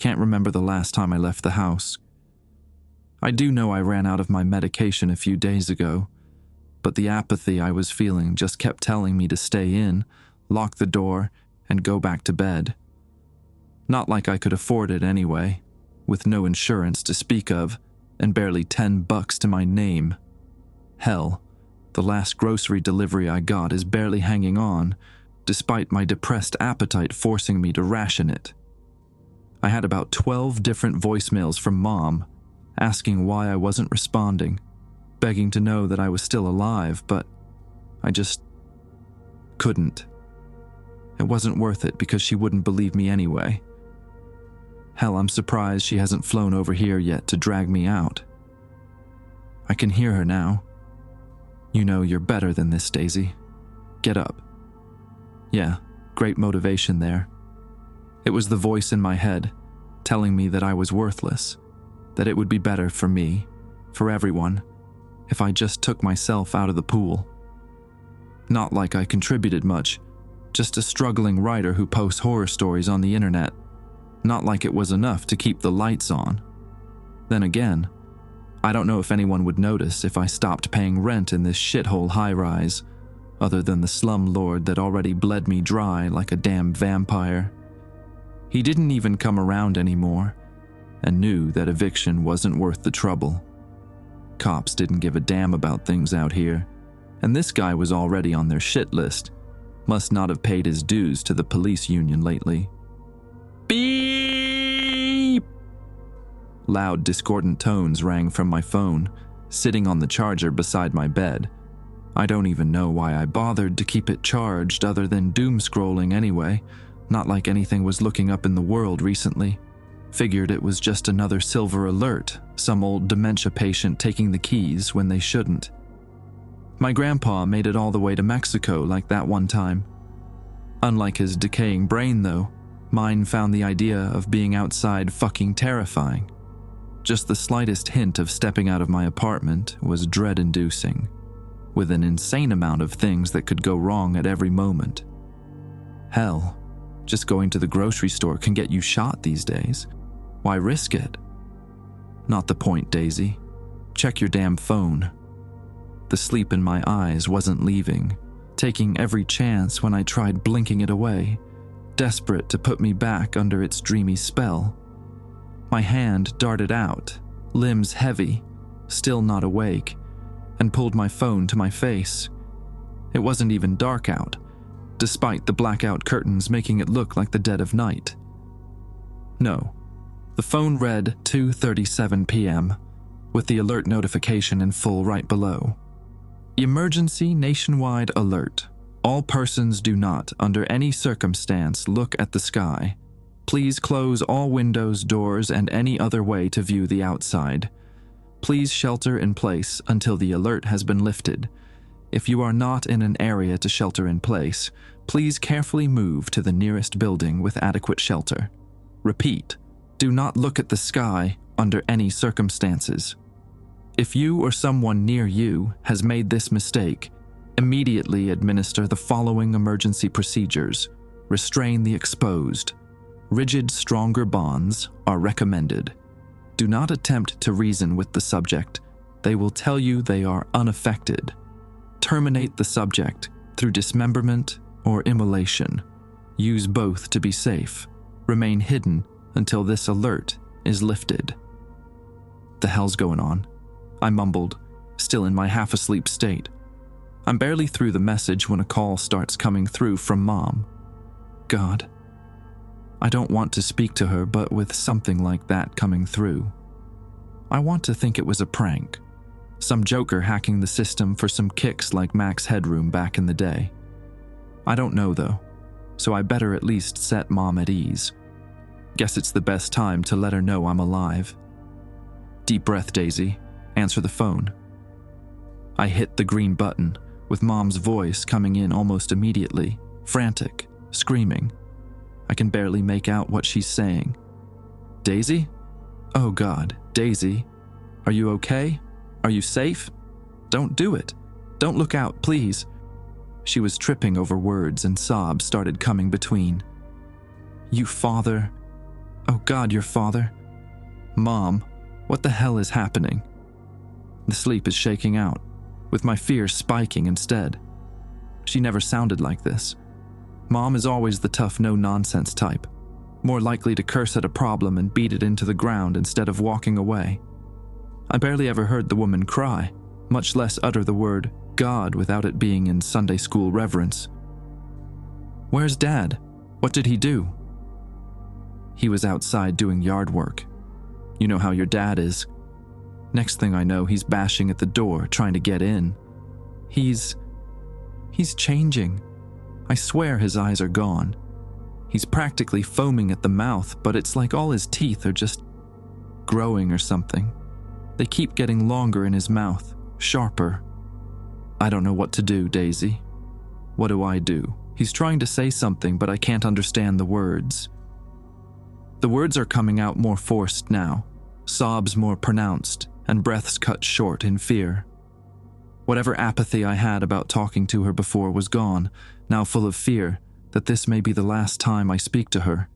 can't remember the last time I left the house. I do know I ran out of my medication a few days ago, but the apathy I was feeling just kept telling me to stay in, lock the door, and go back to bed. Not like I could afford it anyway, with no insurance to speak of, and barely $10 to my name. Hell, the last grocery delivery I got is barely hanging on, despite my depressed appetite forcing me to ration it. I had about 12 different voicemails from Mom, asking why I wasn't responding, begging to know that I was still alive, but I just couldn't. It wasn't worth it because she wouldn't believe me anyway. Hell, I'm surprised she hasn't flown over here yet to drag me out. I can hear her now. You know you're better than this, Daisy. Get up. Yeah, great motivation there. It was the voice in my head, telling me that I was worthless, that it would be better for me, for everyone, if I just took myself out of the pool. Not like I contributed much, just a struggling writer who posts horror stories on the internet. Not like it was enough to keep the lights on. Then again, I don't know if anyone would notice if I stopped paying rent in this shithole high-rise, other than the slum lord that already bled me dry like a damn vampire. He didn't even come around anymore, and knew that eviction wasn't worth the trouble. Cops didn't give a damn about things out here, and this guy was already on their shit list. Must not have paid his dues to the police union lately. Beep! Loud, discordant tones rang from my phone, sitting on the charger beside my bed. I don't even know why I bothered to keep it charged other than doom scrolling anyway, not like anything was looking up in the world recently. Figured it was just another silver alert, some old dementia patient taking the keys when they shouldn't. My grandpa made it all the way to Mexico like that one time. Unlike his decaying brain though, mine found the idea of being outside fucking terrifying. Just the slightest hint of stepping out of my apartment was dread-inducing, with an insane amount of things that could go wrong at every moment. Hell, just going to the grocery store can get you shot these days. Why risk it? Not the point, Daisy. Check your damn phone. The sleep in my eyes wasn't leaving, taking every chance when I tried blinking it away, desperate to put me back under its dreamy spell. My hand darted out, limbs heavy, still not awake, and pulled my phone to my face. It wasn't even dark out, despite the blackout curtains making it look like the dead of night. No, the phone read 2:37 p.m., with the alert notification in full right below. Emergency nationwide alert. All persons do not, under any circumstance, look at the sky. Please close all windows, doors, and any other way to view the outside. Please shelter in place until the alert has been lifted. If you are not in an area to shelter in place, please carefully move to the nearest building with adequate shelter. Repeat, do not look at the sky under any circumstances. If you or someone near you has made this mistake, immediately administer the following emergency procedures. Restrain the exposed. Rigid, stronger bonds are recommended. Do not attempt to reason with the subject. They will tell you they are unaffected. Terminate the subject through dismemberment or immolation. Use both to be safe. Remain hidden until this alert is lifted. The hell's going on? I mumbled, still in my half-asleep state. I'm barely through the message when a call starts coming through from Mom. God. I don't want to speak to her, but with something like that coming through, I want to think it was a prank. Some joker hacking the system for some kicks like Max Headroom back in the day. I don't know though, so I better at least set Mom at ease. Guess it's the best time to let her know I'm alive. Deep breath, Daisy. Answer the phone. I hit the green button, with Mom's voice coming in almost immediately, frantic, screaming. I can barely make out what she's saying. Daisy? Oh God, Daisy. Are you okay? Are you safe? Don't do it. Don't look out, please. She was tripping over words and sobs started coming between. You father. Oh God, your father? Mom, what the hell is happening? The sleep is shaking out, with my fears spiking instead. She never sounded like this. Mom is always the tough, no-nonsense type, more likely to curse at a problem and beat it into the ground instead of walking away. I barely ever heard the woman cry, much less utter the word God without it being in Sunday school reverence. Where's Dad? What did he do? He was outside doing yard work. You know how your dad is. Next thing I know, he's bashing at the door, trying to get in. He's changing. I swear his eyes are gone. He's practically foaming at the mouth, but it's like all his teeth are just growing or something. They keep getting longer in his mouth, sharper. I don't know what to do, Daisy. What do I do? He's trying to say something, but I can't understand the words. The words are coming out more forced now, sobs more pronounced, and breaths cut short in fear. Whatever apathy I had about talking to her before was gone, now full of fear that this may be the last time I speak to her.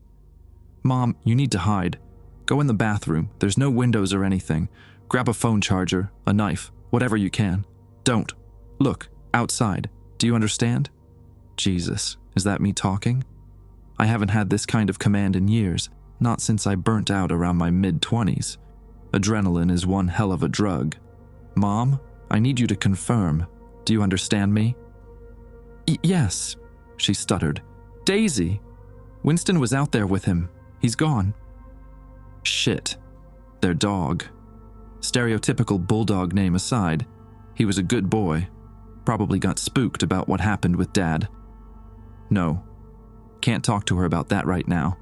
Mom, you need to hide. Go in the bathroom. There's no windows or anything. Grab a phone charger, a knife, whatever you can. Don't. Look, outside. Do you understand? Jesus, is that me talking? I haven't had this kind of command in years, not since I burnt out around my mid-20s. Adrenaline is one hell of a drug. Mom, I need you to confirm. Do you understand me? Yes, she stuttered. Daisy! Winston was out there with him. He's gone. Shit. Their dog. Stereotypical bulldog name aside, he was a good boy. Probably got spooked about what happened with Dad. No. Can't talk to her about that right now.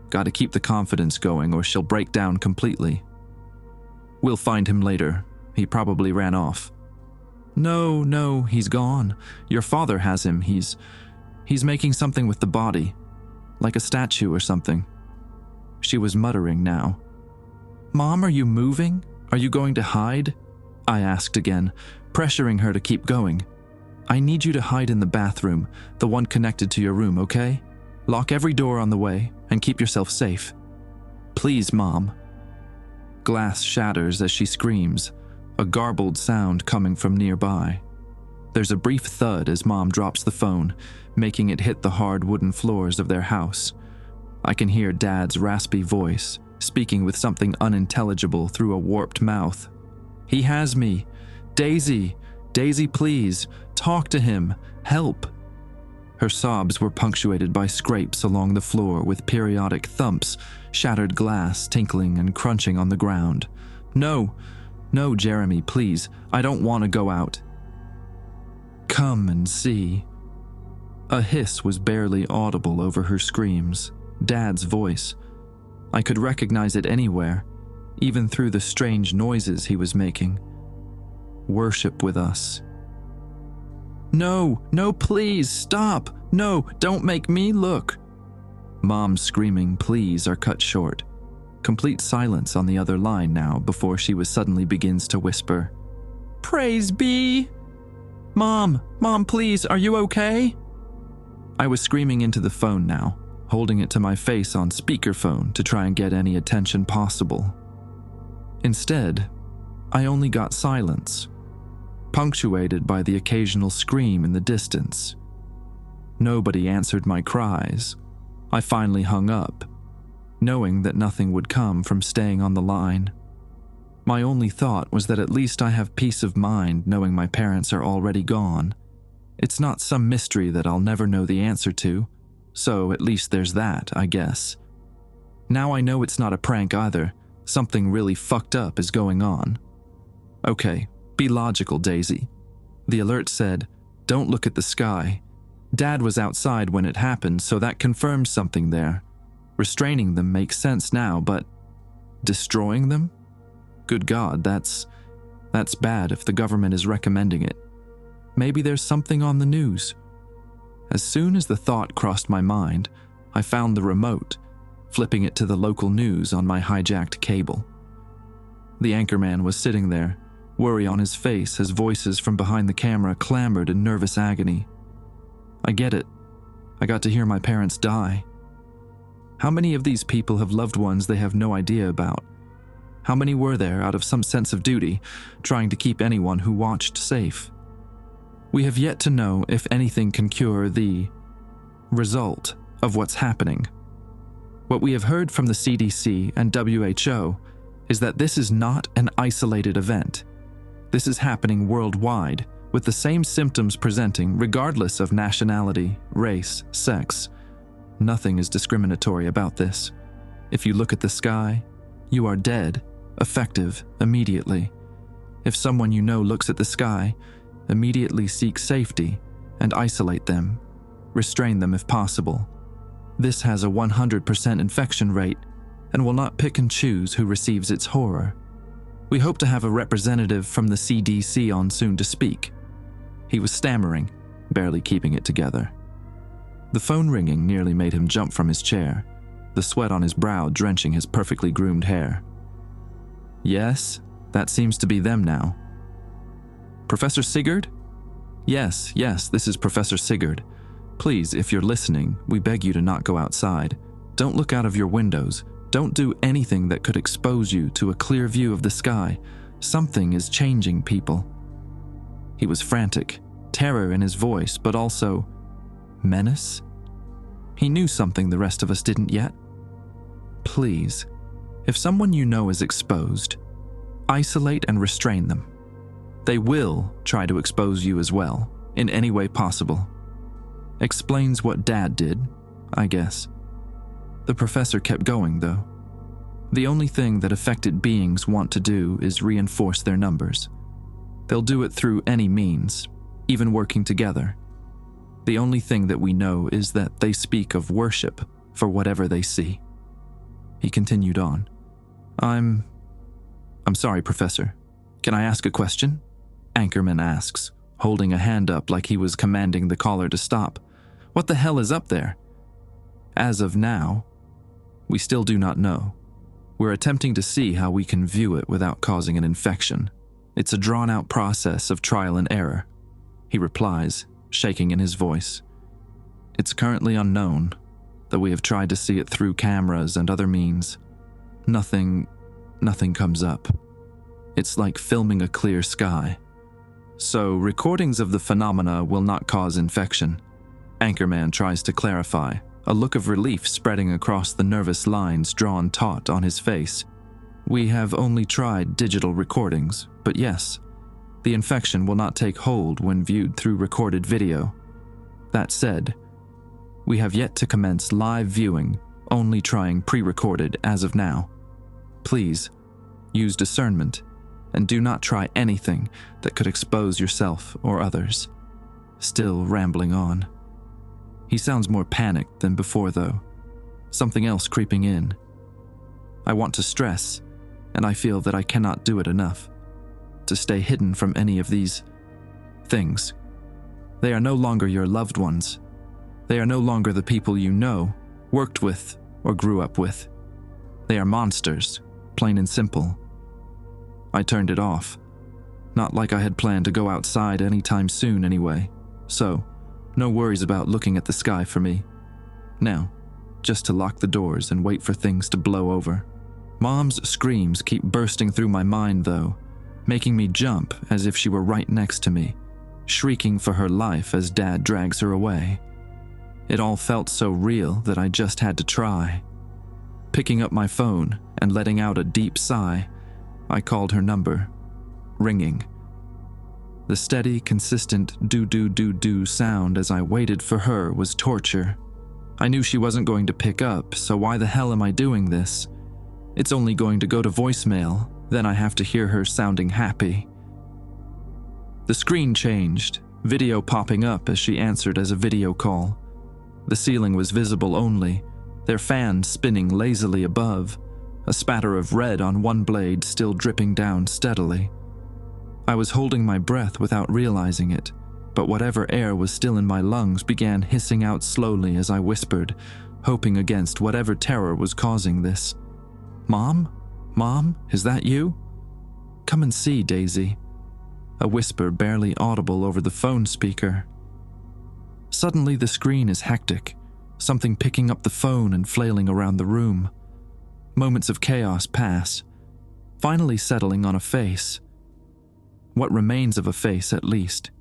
Gotta keep the confidence going or she'll break down completely. We'll find him later. He probably ran off. No, he's gone. Your father has him. He's making something with the body. Like a statue or something. She was muttering now. Mom, are you moving? Are you going to hide? I asked again, pressuring her to keep going. I need you to hide in the bathroom, the one connected to your room, okay? Lock every door on the way and keep yourself safe. Please, Mom. Glass shatters as she screams, a garbled sound coming from nearby. There's a brief thud as Mom drops the phone, making it hit the hard wooden floors of their house. I can hear Dad's raspy voice, speaking with something unintelligible through a warped mouth. He has me. Daisy! Daisy, please! Talk to him! Help! Her sobs were punctuated by scrapes along the floor with periodic thumps, shattered glass tinkling and crunching on the ground. No, Jeremy, please. I don't want to go out. Come and see. A hiss was barely audible over her screams. Dad's voice. I could recognize it anywhere, even through the strange noises he was making. Worship with us. No, please, stop! No, don't make me look! Mom's screaming pleas are cut short. Complete silence on the other line now before she suddenly begins to whisper, Praise be! Mom, please, are you okay? I was screaming into the phone now, holding it to my face on speakerphone to try and get any attention possible. Instead, I only got silence, punctuated by the occasional scream in the distance. Nobody answered my cries. I finally hung up, knowing that nothing would come from staying on the line. My only thought was that at least I have peace of mind knowing my parents are already gone. It's not some mystery that I'll never know the answer to, so at least there's that, I guess. Now I know it's not a prank either. Something really fucked up is going on. Okay, be logical, Daisy. The alert said, don't look at the sky. Dad was outside when it happened, so that confirms something there. Restraining them makes sense now, but destroying them? Good God, that's bad if the government is recommending it. Maybe there's something on the news. As soon as the thought crossed my mind, I found the remote, flipping it to the local news on my hijacked cable. The anchorman was sitting there, worry on his face as voices from behind the camera clamored in nervous agony. I get it. I got to hear my parents die. How many of these people have loved ones they have no idea about? How many were there, out of some sense of duty, trying to keep anyone who watched safe? We have yet to know if anything can cure the result of what's happening. What we have heard from the CDC and WHO is that this is not an isolated event. This is happening worldwide, with the same symptoms presenting regardless of nationality, race, sex. Nothing is discriminatory about this. If you look at the sky, you are dead, effective, immediately. If someone you know looks at the sky, immediately seek safety and isolate them, restrain them if possible. This has a 100% infection rate and will not pick and choose who receives its horror. We hope to have a representative from the CDC on soon to speak. He was stammering, barely keeping it together. The phone ringing nearly made him jump from his chair, the sweat on his brow drenching his perfectly groomed hair. Yes, that seems to be them now. Professor Sigurd? Yes, this is Professor Sigurd. Please, if you're listening, we beg you to not go outside. Don't look out of your windows. Don't do anything that could expose you to a clear view of the sky. Something is changing people. He was frantic, terror in his voice, but also menace. He knew something the rest of us didn't yet. Please, if someone you know is exposed, isolate and restrain them. They will try to expose you as well, in any way possible. Explains what Dad did, I guess. The professor kept going, though. The only thing that affected beings want to do is reinforce their numbers. They'll do it through any means, even working together. The only thing that we know is that they speak of worship for whatever they see. He continued on. I'm sorry, Professor. Can I ask a question? Anchorman asks, holding a hand up like he was commanding the caller to stop. What the hell is up there? As of now, we still do not know. We're attempting to see how we can view it without causing an infection. It's a drawn-out process of trial and error, he replies, shaking in his voice. It's currently unknown, though we have tried to see it through cameras and other means. Nothing comes up. It's like filming a clear sky. So, recordings of the phenomena will not cause infection. Anchorman tries to clarify, a look of relief spreading across the nervous lines drawn taut on his face. We have only tried digital recordings, but yes, the infection will not take hold when viewed through recorded video. That said, we have yet to commence live viewing, only trying pre-recorded as of now. Please, use discernment, and do not try anything that could expose yourself or others. Still rambling on. He sounds more panicked than before, though. Something else creeping in. I want to stress, and I feel that I cannot do it enough, to stay hidden from any of these things. They are no longer your loved ones. They are no longer the people you know, worked with, or grew up with. They are monsters, plain and simple. I turned it off. Not like I had planned to go outside anytime soon anyway, so no worries about looking at the sky for me. Now, just to lock the doors and wait for things to blow over. Mom's screams keep bursting through my mind, though, making me jump as if she were right next to me, shrieking for her life as Dad drags her away. It all felt so real that I just had to try. Picking up my phone and letting out a deep sigh, I called her number. Ringing. The steady, consistent do-do-do-do sound as I waited for her was torture. I knew she wasn't going to pick up, so why the hell am I doing this? It's only going to go to voicemail, then I have to hear her sounding happy. The screen changed, video popping up as she answered as a video call. The ceiling was visible only, their fan spinning lazily above, a spatter of red on one blade still dripping down steadily. I was holding my breath without realizing it, but whatever air was still in my lungs began hissing out slowly as I whispered, hoping against whatever terror was causing this. Mom? Mom, is that you? Come and see, Daisy. A whisper barely audible over the phone speaker. Suddenly the screen is hectic. something picking up the phone and flailing around the room. Moments of chaos pass, finally settling on a face. What remains of a face, at least.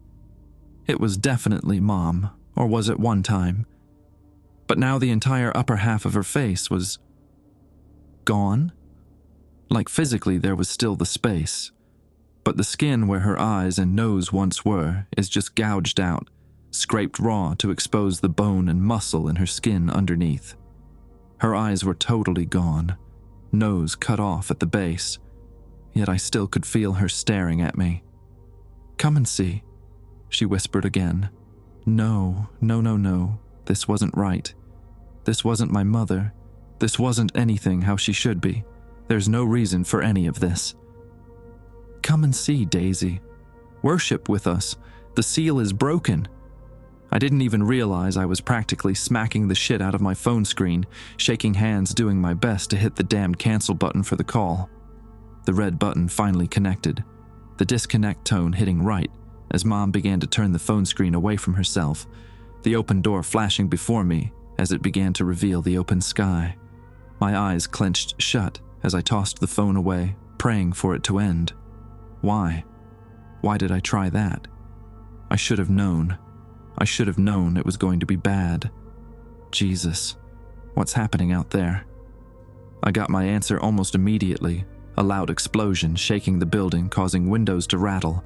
It was definitely Mom, or was at one time. But now the entire upper half of her face was gone. Like physically there was still the space, but the skin where her eyes and nose once were is just gouged out, scraped raw to expose the bone and muscle in her skin underneath. Her eyes were totally gone, nose cut off at the base, yet I still could feel her staring at me. "Come and see," she whispered again. No, this wasn't right. This wasn't my mother. This wasn't anything how she should be. There's no reason for any of this. "Come and see, Daisy. Worship with us. The seal is broken." I didn't even realize I was practically smacking the shit out of my phone screen, shaking hands doing my best to hit the damned cancel button for the call. The red button finally connected, the disconnect tone hitting right as Mom began to turn the phone screen away from herself, the open door flashing before me as it began to reveal the open sky. My eyes clenched shut as I tossed the phone away, praying for it to end. Why? Why did I try that? I should have known. I should have known it was going to be bad. Jesus, what's happening out there? I got my answer almost immediately, a loud explosion shaking the building, causing windows to rattle.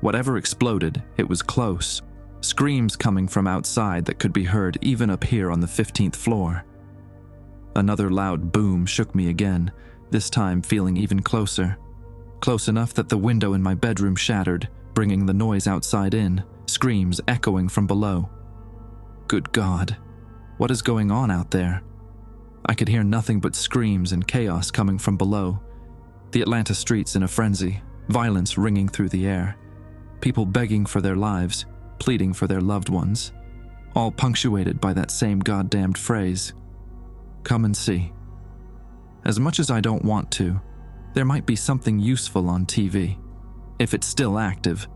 Whatever exploded, it was close. Screams coming from outside that could be heard even up here on the 15th floor. Another loud boom shook me again, this time feeling even closer. Close enough that the window in my bedroom shattered, bringing the noise outside in, screams echoing from below. Good God, what is going on out there? I could hear nothing but screams and chaos coming from below. The Atlanta streets in a frenzy, violence ringing through the air. People begging for their lives, pleading for their loved ones, all punctuated by that same goddamned phrase, "Come and see." As much as I don't want to, there might be something useful on TV, if it's still active.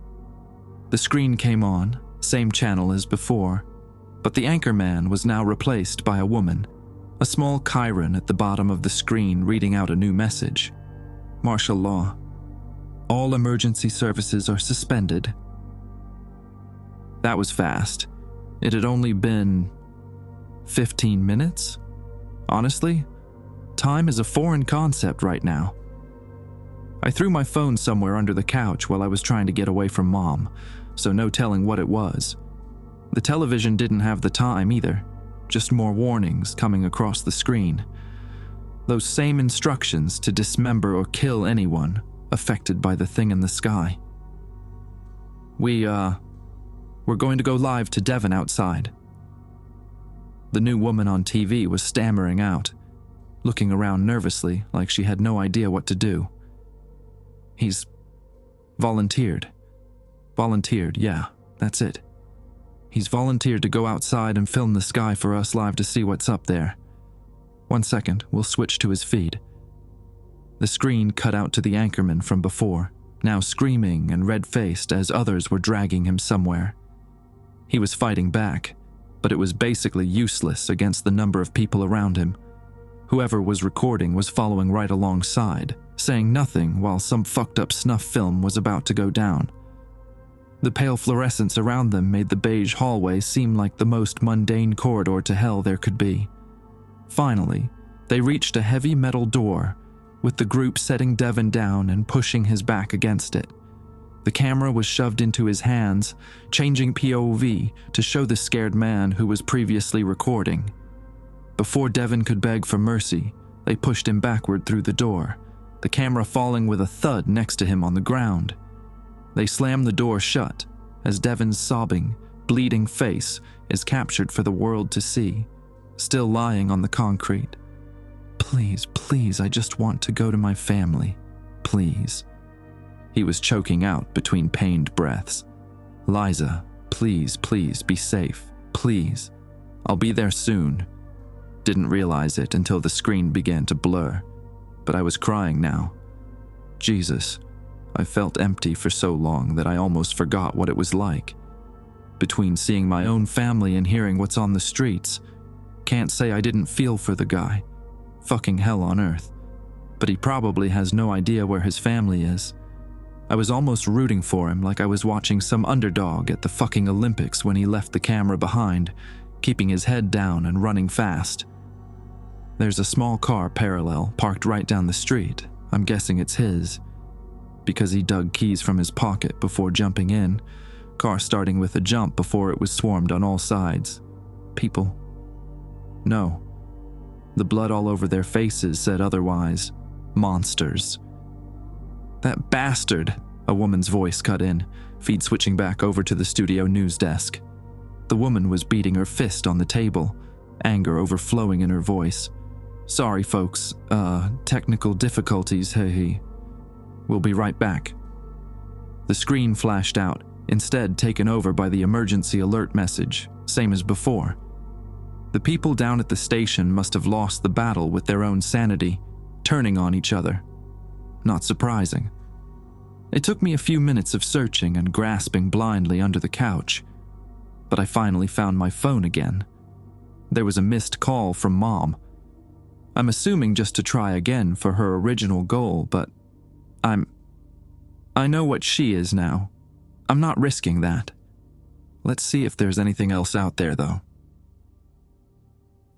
The screen came on, same channel as before, but the anchorman was now replaced by a woman, a small Chiron at the bottom of the screen reading out a new message. Martial law. All emergency services are suspended. That was fast. It had only been 15 minutes? Honestly, time is a foreign concept right now. I threw my phone somewhere under the couch while I was trying to get away from Mom, so no telling what it was. The television didn't have the time either, just more warnings coming across the screen. Those same instructions to dismember or kill anyone affected by the thing in the sky. We're going to go live to Devon outside. The new woman on TV was stammering out, looking around nervously like she had no idea what to do. He's volunteered. Volunteered, yeah, that's it. He's volunteered to go outside and film the sky for us live to see what's up there. 1 second, we'll switch to his feed. The screen cut out to the anchorman from before, now screaming and red-faced as others were dragging him somewhere. He was fighting back, but it was basically useless against the number of people around him. Whoever was recording was following right alongside, saying nothing while some fucked-up snuff film was about to go down. The pale fluorescence around them made the beige hallway seem like the most mundane corridor to hell there could be. Finally, they reached a heavy metal door, with the group setting Devon down and pushing his back against it. The camera was shoved into his hands, changing POV to show the scared man who was previously recording. Before Devon could beg for mercy, they pushed him backward through the door, the camera falling with a thud next to him on the ground. They slammed the door shut as Devon's sobbing, bleeding face is captured for the world to see, still lying on the concrete. "Please, please, I just want to go to my family. Please." He was choking out between pained breaths. "Liza, please, please, be safe. Please. I'll be there soon." Didn't realize it until the screen began to blur, but I was crying now. Jesus, I felt empty for so long that I almost forgot what it was like. Between seeing my own family and hearing what's on the streets, Can't say I didn't feel for the guy. Fucking hell on earth. But he probably has no idea where his family is. I was almost rooting for him like I was watching some underdog at the fucking Olympics when he left the camera behind, keeping his head down and running fast. There's a small car parallel, parked right down the street. I'm guessing it's his. Because he dug keys from his pocket before jumping in. Car starting with a jump before it was swarmed on all sides. People. No. The blood all over their faces said otherwise. Monsters. That bastard, a woman's voice cut in, feed switching back over to the studio news desk. The woman was beating her fist on the table, anger overflowing in her voice. Sorry, folks. Technical difficulties, hey. We'll be right back. The screen flashed out, instead taken over by the emergency alert message, same as before. The people down at the station must have lost the battle with their own sanity, turning on each other. Not surprising. It took me a few minutes of searching and grasping blindly under the couch, but I finally found my phone again. There was a missed call from Mom. I'm assuming just to try again for her original goal, but I know what she is now. I'm not risking that. Let's see if there's anything else out there, though.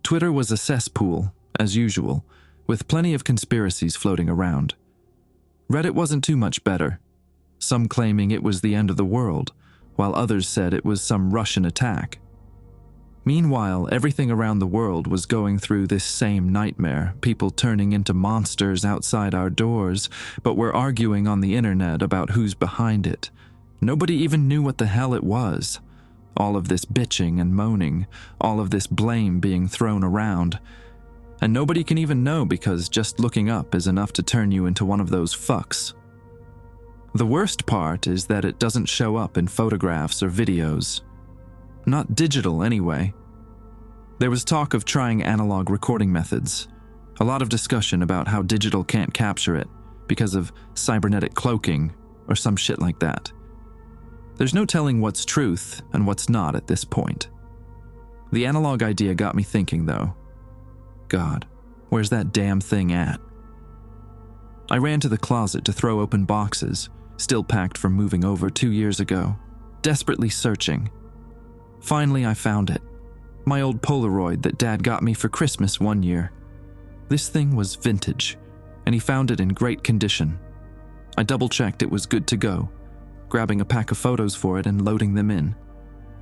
Twitter was a cesspool, as usual, with plenty of conspiracies floating around. Reddit wasn't too much better, some claiming it was the end of the world, while others said it was some Russian attack. Meanwhile, everything around the world was going through this same nightmare, people turning into monsters outside our doors, but we're arguing on the internet about who's behind it. Nobody even knew what the hell it was. All of this bitching and moaning, all of this blame being thrown around. And nobody can even know because just looking up is enough to turn you into one of those fucks. The worst part is that it doesn't show up in photographs or videos. Not digital, anyway. There was talk of trying analog recording methods. A lot of discussion about how digital can't capture it because of cybernetic cloaking or some shit like that. There's no telling what's truth and what's not at this point. The analog idea got me thinking, though. God, where's that damn thing at? I ran to the closet to throw open boxes, still packed from moving over 2 years ago, desperately searching. Finally, I found it. My old Polaroid that Dad got me for Christmas one year. This thing was vintage, and he found it in great condition. I double-checked it was good to go, grabbing a pack of photos for it and loading them in.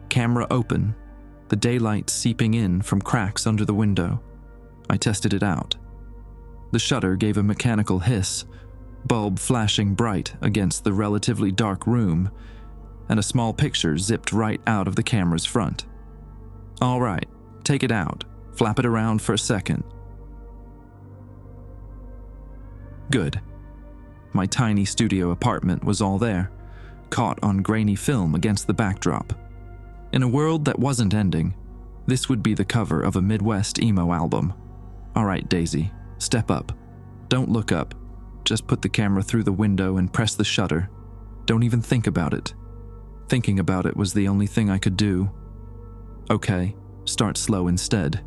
Camera open, the daylight seeping in from cracks under the window. I tested it out. The shutter gave a mechanical hiss, bulb flashing bright against the relatively dark room, and a small picture zipped right out of the camera's front. All right, take it out, flap it around for a second. Good. My tiny studio apartment was all there, caught on grainy film against the backdrop. In a world that wasn't ending, this would be the cover of a Midwest emo album. All right, Daisy, step up. Don't look up. Just put the camera through the window and press the shutter. Don't even think about it. Thinking about it was the only thing I could do. Okay, start slow instead.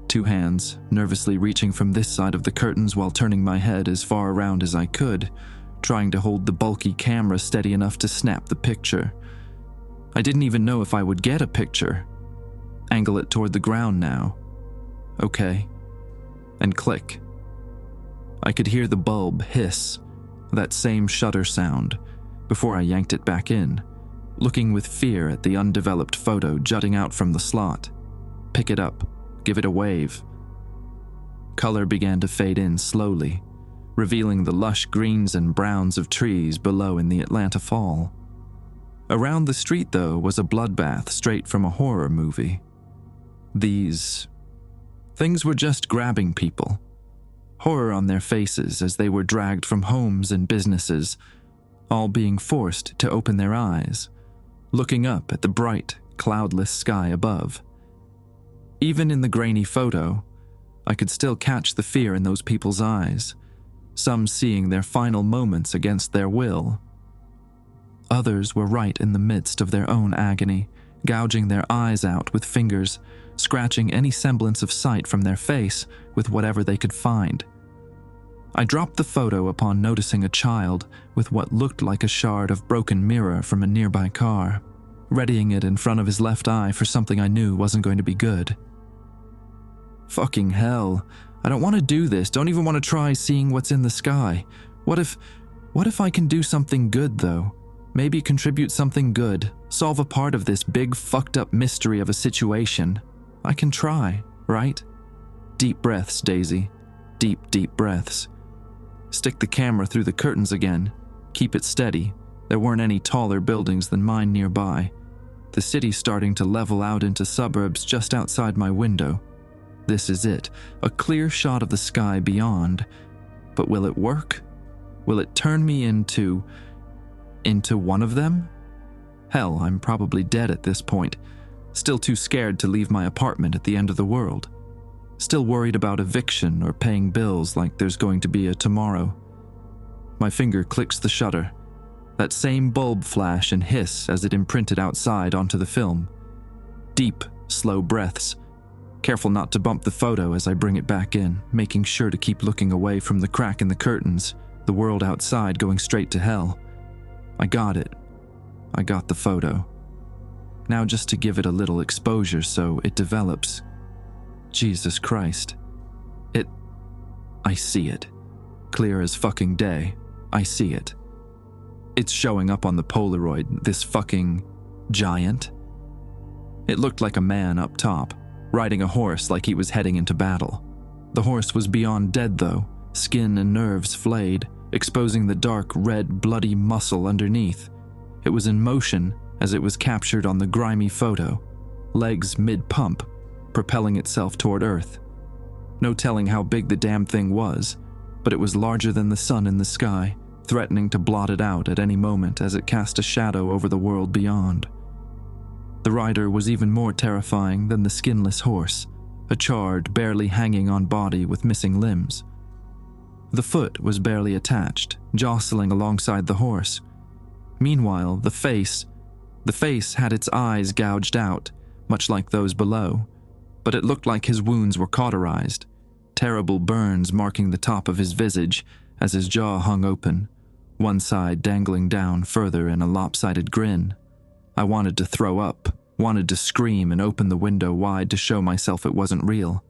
2 hands, nervously reaching from this side of the curtains while turning my head as far around as I could, trying to hold the bulky camera steady enough to snap the picture. I didn't even know if I would get a picture. Angle it toward the ground now. Okay. And click. I could hear the bulb hiss, that same shutter sound, before I yanked it back in, looking with fear at the undeveloped photo jutting out from the slot. Pick it up, give it a wave. Color began to fade in slowly, revealing the lush greens and browns of trees below in the Atlanta fall. Around the street, though, was a bloodbath straight from a horror movie. These things were just grabbing people, horror on their faces as they were dragged from homes and businesses, all being forced to open their eyes, looking up at the bright, cloudless sky above. Even in the grainy photo, I could still catch the fear in those people's eyes, some seeing their final moments against their will. Others were right in the midst of their own agony, gouging their eyes out with fingers, scratching any semblance of sight from their face with whatever they could find. I dropped the photo upon noticing a child with what looked like a shard of broken mirror from a nearby car, readying it in front of his left eye for something I knew wasn't going to be good. Fucking hell, I don't want to do this, don't even want to try seeing what's in the sky. What if I can do something good though? Maybe contribute something good, solve a part of this big fucked up mystery of a situation. I can try, right? Deep breaths, Daisy. Deep, deep breaths. Stick the camera through the curtains again. Keep it steady. There weren't any taller buildings than mine nearby. The city's starting to level out into suburbs just outside my window. This is it, a clear shot of the sky beyond. But will it work? Will it turn me into one of them? Hell, I'm probably dead at this point. Still too scared to leave my apartment at the end of the world. Still worried about eviction or paying bills like there's going to be a tomorrow. My finger clicks the shutter. That same bulb flash and hiss as it imprinted outside onto the film. Deep, slow breaths. Careful not to bump the photo as I bring it back in, making sure to keep looking away from the crack in the curtains, the world outside going straight to hell. I got it. I got the photo. Now just to give it a little exposure so it develops. Jesus Christ. I see it. Clear as fucking day. I see it. It's showing up on the Polaroid, this fucking giant. It looked like a man up top, riding a horse like he was heading into battle. The horse was beyond dead though, skin and nerves flayed, exposing the dark, red, bloody muscle underneath. It was in motion as it was captured on the grimy photo, legs mid-pump, propelling itself toward Earth. No telling how big the damn thing was, but it was larger than the sun in the sky, threatening to blot it out at any moment as it cast a shadow over the world beyond. The rider was even more terrifying than the skinless horse, a charred, barely hanging on body with missing limbs. The foot was barely attached, jostling alongside the horse. Meanwhile, the face had its eyes gouged out, much like those below, but it looked like his wounds were cauterized, terrible burns marking the top of his visage as his jaw hung open, one side dangling down further in a lopsided grin. I wanted to throw up, wanted to scream and open the window wide to show myself it wasn't real.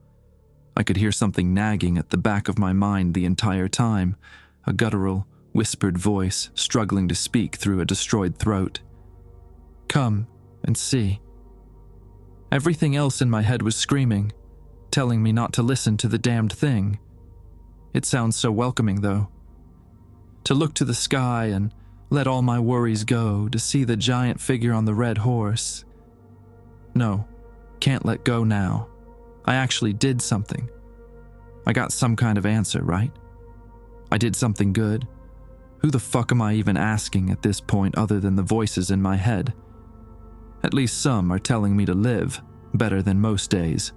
I could hear something nagging at the back of my mind the entire time, a guttural, whispered voice struggling to speak through a destroyed throat. Come and see. Everything else in my head was screaming, telling me not to listen to the damned thing. It sounds so welcoming, though. To look to the sky and let all my worries go, to see the giant figure on the red horse. No, can't let go now. I actually did something. I got some kind of answer, right? I did something good. Who the fuck am I even asking at this point other than the voices in my head? At least some are telling me to live, better than most days.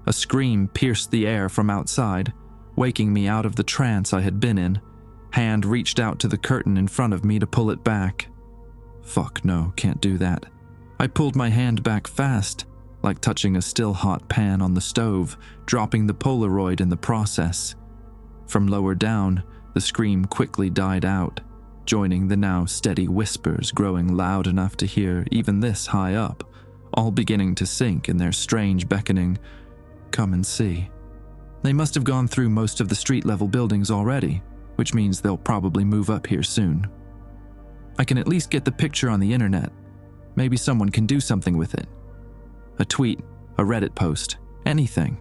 A scream pierced the air from outside, waking me out of the trance I had been in. Hand reached out to the curtain in front of me to pull it back. Fuck no, can't do that. I pulled my hand back fast, like touching a still hot pan on the stove, dropping the Polaroid in the process. From lower down, the scream quickly died out, joining the now steady whispers growing loud enough to hear even this high up, all beginning to sink in their strange beckoning, "Come and see." They must have gone through most of the street-level buildings already, which means they'll probably move up here soon. I can at least get the picture on the internet. Maybe someone can do something with it. A tweet, a Reddit post, anything.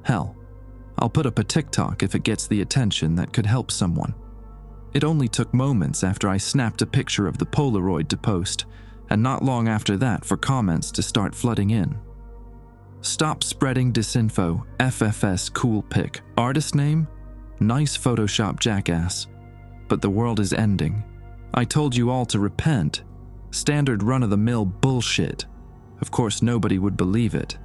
Hell, I'll put up a TikTok if it gets the attention that could help someone. It only took moments after I snapped a picture of the Polaroid to post, and not long after that for comments to start flooding in. Stop spreading disinfo, FFS cool pic, artist name? Nice Photoshop jackass. But the world is ending. I told you all to repent. Standard run-of-the-mill bullshit. Of course nobody would believe it.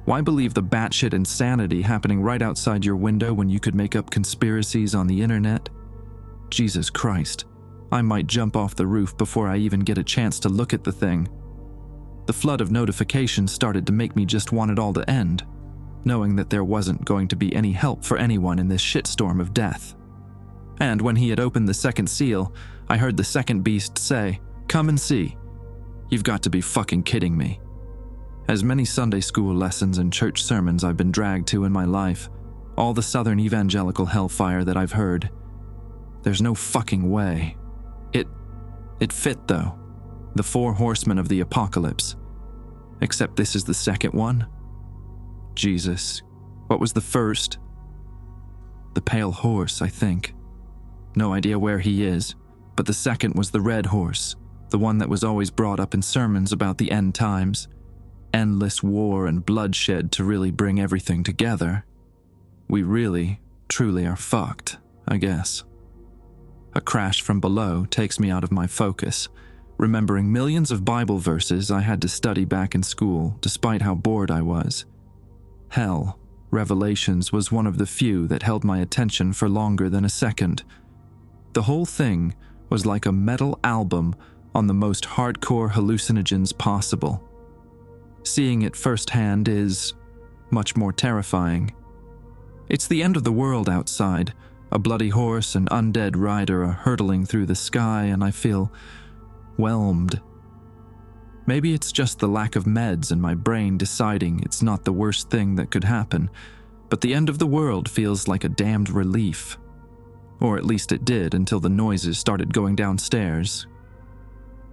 Why believe the batshit insanity happening right outside your window when you could make up conspiracies on the internet? Jesus Christ, I might jump off the roof before I even get a chance to look at the thing. The flood of notifications started to make me just want it all to end, knowing that there wasn't going to be any help for anyone in this shitstorm of death. And when he had opened the second seal, I heard the second beast say, "Come and see." You've got to be fucking kidding me. As many Sunday school lessons and church sermons I've been dragged to in my life, all the Southern evangelical hellfire that I've heard, there's no fucking way. It fit though. The 4 horsemen of the apocalypse. Except this is the second one. Jesus, what was the first? The pale horse, I think. No idea where he is, but the second was the red horse, the one that was always brought up in sermons about the end times. Endless war and bloodshed to really bring everything together. We really, truly are fucked, I guess. A crash from below takes me out of my focus, remembering millions of Bible verses I had to study back in school, despite how bored I was. Hell, Revelations was one of the few that held my attention for longer than a second. The whole thing was like a metal album on the most hardcore hallucinogens possible. Seeing it firsthand is much more terrifying. It's the end of the world outside. A bloody horse and undead rider are hurtling through the sky, and I feel whelmed. Maybe it's just the lack of meds and my brain deciding it's not the worst thing that could happen, but the end of the world feels like a damned relief. Or at least it did until the noises started going downstairs.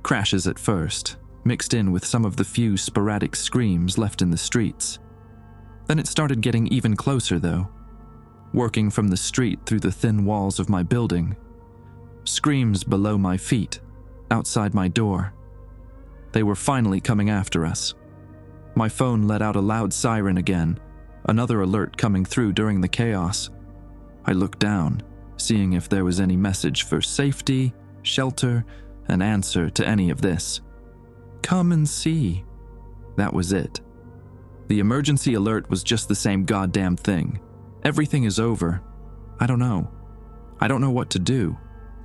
Crashes at first, mixed in with some of the few sporadic screams left in the streets. Then it started getting even closer though. Working from the street through the thin walls of my building. Screams below my feet, outside my door. They were finally coming after us. My phone let out a loud siren again, another alert coming through during the chaos. I looked down, seeing if there was any message for safety, shelter, an answer to any of this. Come and see. That was it. The emergency alert was just the same goddamn thing. Everything is over. I don't know. I don't know what to do.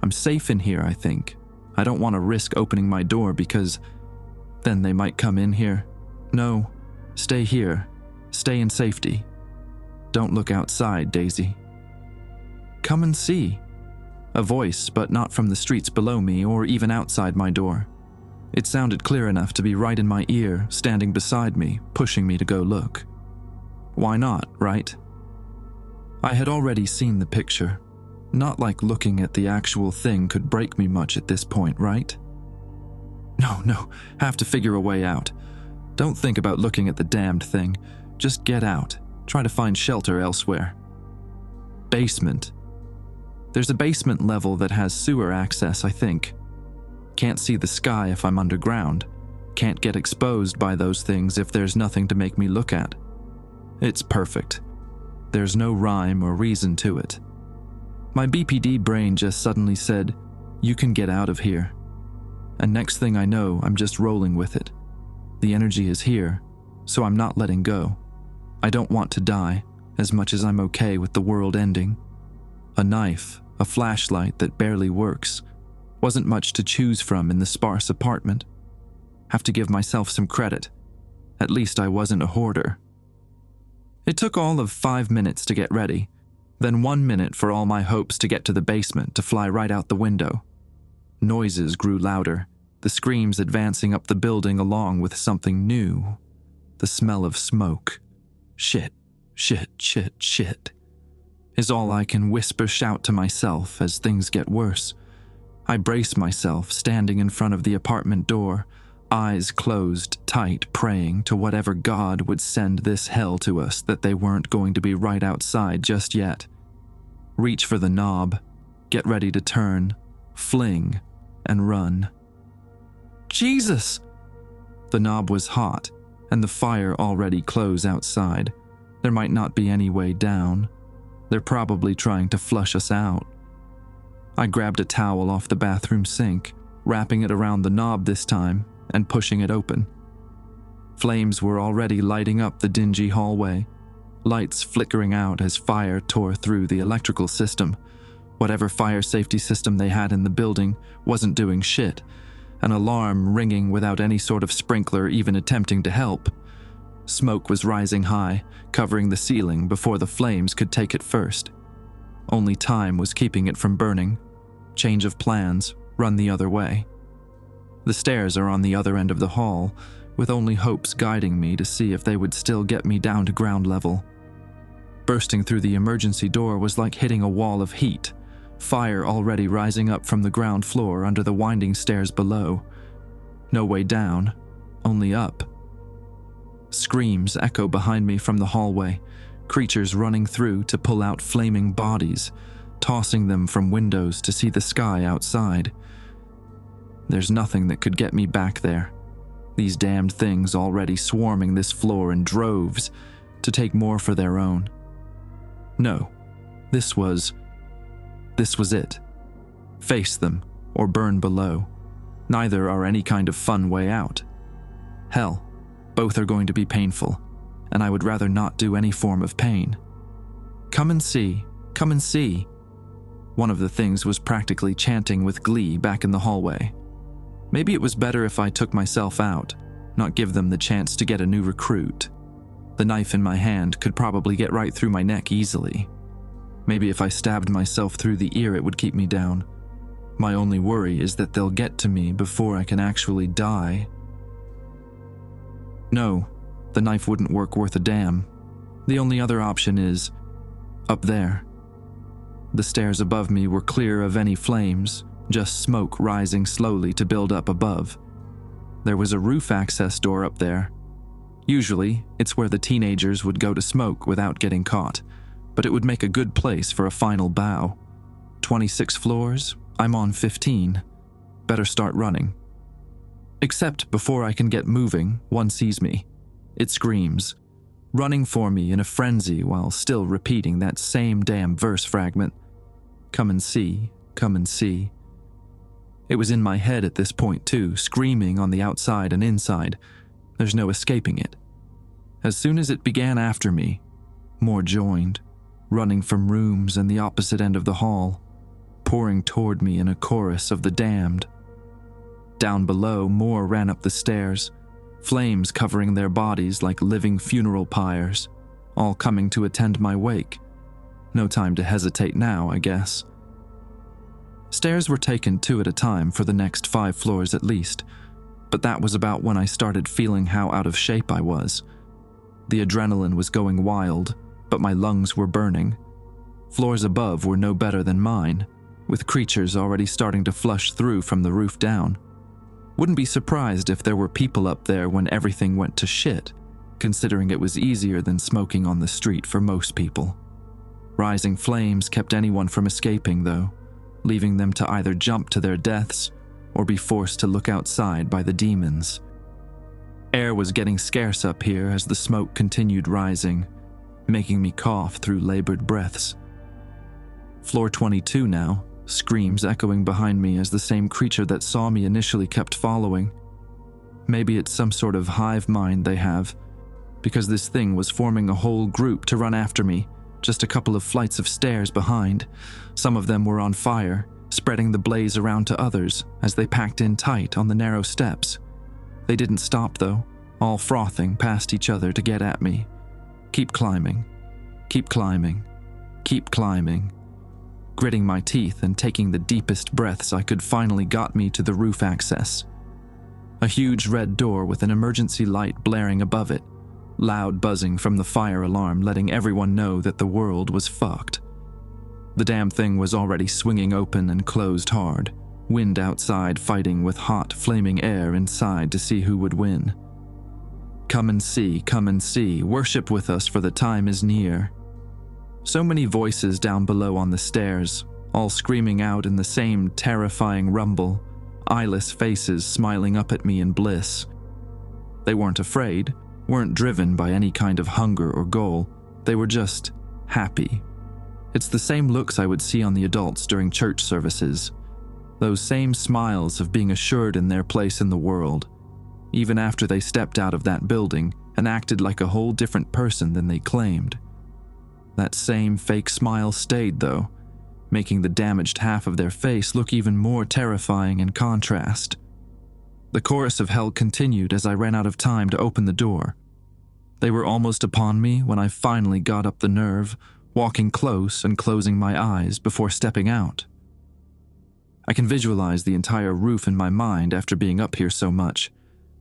I'm safe in here, I think. I don't want to risk opening my door because then they might come in here. No, stay here. Stay in safety. Don't look outside, Daisy. Come and see. A voice, but not from the streets below me or even outside my door. It sounded clear enough to be right in my ear, standing beside me, pushing me to go look. Why not, right? I had already seen the picture. Not like looking at the actual thing could break me much at this point, right? No, have to figure a way out. Don't think about looking at the damned thing. Just get out. Try to find shelter elsewhere. Basement. There's a basement level that has sewer access, I think. Can't see the sky if I'm underground. Can't get exposed by those things if there's nothing to make me look at. It's perfect. There's no rhyme or reason to it. My BPD brain just suddenly said, you can get out of here. And next thing I know, I'm just rolling with it. The energy is here, so I'm not letting go. I don't want to die, as much as I'm okay with the world ending. A knife, a flashlight that barely works. Wasn't much to choose from in the sparse apartment. Have to give myself some credit. At least I wasn't a hoarder. It took all of 5 minutes to get ready, then 1 minute for all my hopes to get to the basement to fly right out the window. Noises grew louder, the screams advancing up the building along with something new. The smell of smoke. Shit is all I can whisper shout to myself as things get worse. I brace myself, standing in front of the apartment door, eyes closed tight, praying to whatever God would send this hell to us that they weren't going to be right outside just yet. Reach for the knob, get ready to turn, fling, and run. Jesus! The knob was hot, and the fire already close outside. There might not be any way down. They're probably trying to flush us out. I grabbed a towel off the bathroom sink, wrapping it around the knob this time, and pushing it open. Flames were already lighting up the dingy hallway, lights flickering out as fire tore through the electrical system. Whatever fire safety system they had in the building wasn't doing shit, an alarm ringing without any sort of sprinkler even attempting to help. Smoke was rising high, covering the ceiling before the flames could take it first. Only time was keeping it from burning. Change of plans, run the other way. The stairs are on the other end of the hall, with only hopes guiding me to see if they would still get me down to ground level. Bursting through the emergency door was like hitting a wall of heat, fire already rising up from the ground floor under the winding stairs below. No way down, only up. Screams echo behind me from the hallway, creatures running through to pull out flaming bodies, tossing them from windows to see the sky outside. There's nothing that could get me back there. These damned things already swarming this floor in droves to take more for their own. No, this was it. Face them or burn below. Neither are any kind of fun way out. Hell, both are going to be painful, and I would rather not do any form of pain. Come and see, come and see. One of the things was practically chanting with glee back in the hallway. Maybe it was better if I took myself out, not give them the chance to get a new recruit. The knife in my hand could probably get right through my neck easily. Maybe if I stabbed myself through the ear it would keep me down. My only worry is that they'll get to me before I can actually die. No, the knife wouldn't work worth a damn. The only other option is up there. The stairs above me were clear of any flames, just smoke rising slowly to build up above. There was a roof access door up there. Usually, it's where the teenagers would go to smoke without getting caught, but it would make a good place for a final bow. 26 floors, I'm on 15. Better start running. Except before I can get moving, one sees me. It screams, running for me in a frenzy while still repeating that same damn verse fragment. Come and see, come and see. It was in my head at this point too, screaming on the outside and inside. There's no escaping it. As soon as it began after me, more joined, running from rooms and the opposite end of the hall, pouring toward me in a chorus of the damned. Down below, more ran up the stairs, flames covering their bodies like living funeral pyres, all coming to attend my wake. No time to hesitate now, I guess. Stairs were taken 2 at a time for the next 5 floors at least, but that was about when I started feeling how out of shape I was. The adrenaline was going wild, but my lungs were burning. Floors above were no better than mine, with creatures already starting to flush through from the roof down. Wouldn't be surprised if there were people up there when everything went to shit, considering it was easier than smoking on the street for most people. Rising flames kept anyone from escaping, though, leaving them to either jump to their deaths or be forced to look outside by the demons. Air was getting scarce up here as the smoke continued rising, making me cough through labored breaths. Floor 22 now, screams echoing behind me as the same creature that saw me initially kept following. Maybe it's some sort of hive mind they have, because this thing was forming a whole group to run after me, just a couple of flights of stairs behind. Some of them were on fire, spreading the blaze around to others as they packed in tight on the narrow steps. They didn't stop though, all frothing past each other to get at me. Keep climbing, keep climbing, keep climbing. Gritting my teeth and taking the deepest breaths I could finally got me to the roof access. A huge red door with an emergency light blaring above it, loud buzzing from the fire alarm letting everyone know that the world was fucked. The damn thing was already swinging open and closed hard, wind outside fighting with hot, flaming air inside to see who would win. Come and see, worship with us for the time is near. So many voices down below on the stairs, all screaming out in the same terrifying rumble, eyeless faces smiling up at me in bliss. They weren't afraid, weren't driven by any kind of hunger or goal, they were just happy. It's the same looks I would see on the adults during church services. Those same smiles of being assured in their place in the world, even after they stepped out of that building and acted like a whole different person than they claimed. That same fake smile stayed though, making the damaged half of their face look even more terrifying in contrast. The chorus of hell continued as I ran out of time to open the door. They were almost upon me when I finally got up the nerve, walking close and closing my eyes before stepping out. I can visualize the entire roof in my mind after being up here so much.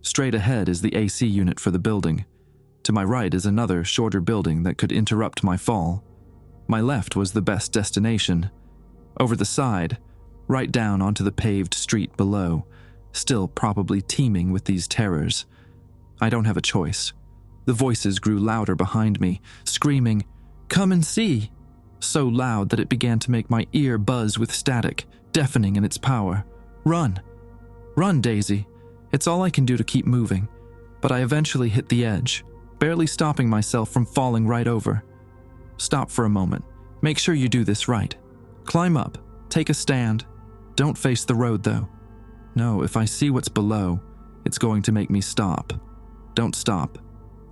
Straight ahead is the AC unit for the building. To my right is another, shorter building that could interrupt my fall. My left was the best destination. Over the side, right down onto the paved street below, still probably teeming with these terrors. I don't have a choice. The voices grew louder behind me, screaming, "Come and see!" so loud that it began to make my ear buzz with static, deafening in its power. Run! Run, Daisy! It's all I can do to keep moving, but I eventually hit the edge, barely stopping myself from falling right over. Stop for a moment. Make sure you do this right. Climb up. Take a stand. Don't face the road, though. No, if I see what's below, it's going to make me stop. Don't stop.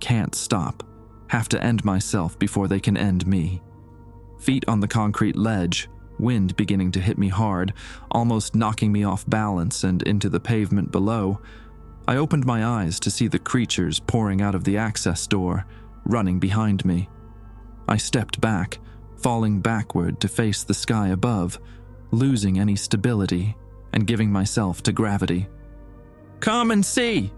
Can't stop. Have to end myself before they can end me. Feet on the concrete ledge, wind beginning to hit me hard, almost knocking me off balance and into the pavement below. I opened my eyes to see the creatures pouring out of the access door, running behind me. I stepped back, falling backward to face the sky above, losing any stability and giving myself to gravity. "Come and see!"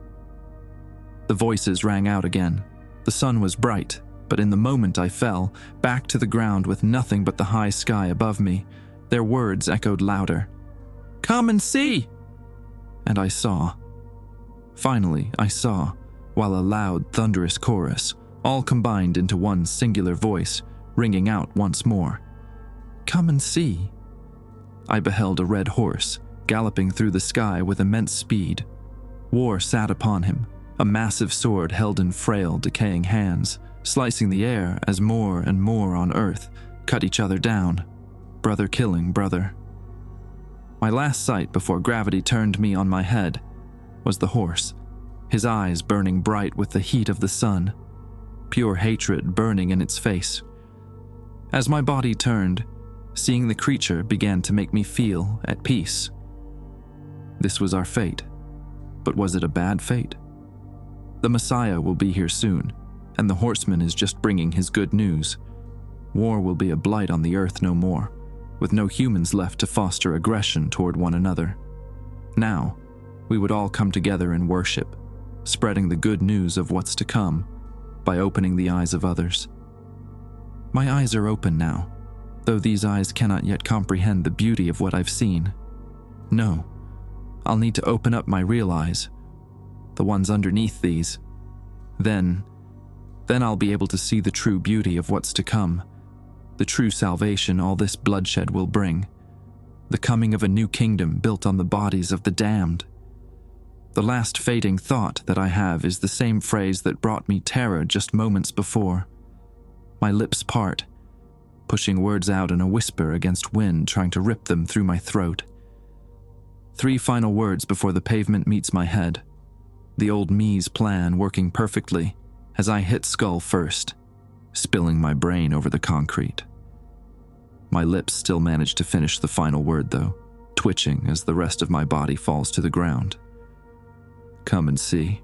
The voices rang out again. The sun was bright, but in the moment I fell, back to the ground with nothing but the high sky above me, their words echoed louder. "Come and see!" And I saw. Finally, I saw, while a loud, thunderous chorus, all combined into one singular voice, ringing out once more. "Come and see!" I beheld a red horse, galloping through the sky with immense speed. War sat upon him, a massive sword held in frail, decaying hands, slicing the air as more and more on Earth cut each other down, brother killing brother. My last sight before gravity turned me on my head was the horse, his eyes burning bright with the heat of the sun, pure hatred burning in its face. As my body turned, seeing the creature began to make me feel at peace. This was our fate, but was it a bad fate? The Messiah will be here soon, and the horseman is just bringing his good news. War will be a blight on the earth no more, with no humans left to foster aggression toward one another. Now, we would all come together in worship, spreading the good news of what's to come by opening the eyes of others. My eyes are open now, though these eyes cannot yet comprehend the beauty of what I've seen. No, I'll need to open up my real eyes, the ones underneath these. Then I'll be able to see the true beauty of what's to come, the true salvation all this bloodshed will bring, the coming of a new kingdom built on the bodies of the damned. The last fading thought that I have is the same phrase that brought me terror just moments before. My lips part, pushing words out in a whisper against wind trying to rip them through my throat. 3 final words before the pavement meets my head, the old me's plan working perfectly as I hit skull first, spilling my brain over the concrete. My lips still manage to finish the final word though, twitching as the rest of my body falls to the ground. Come and see.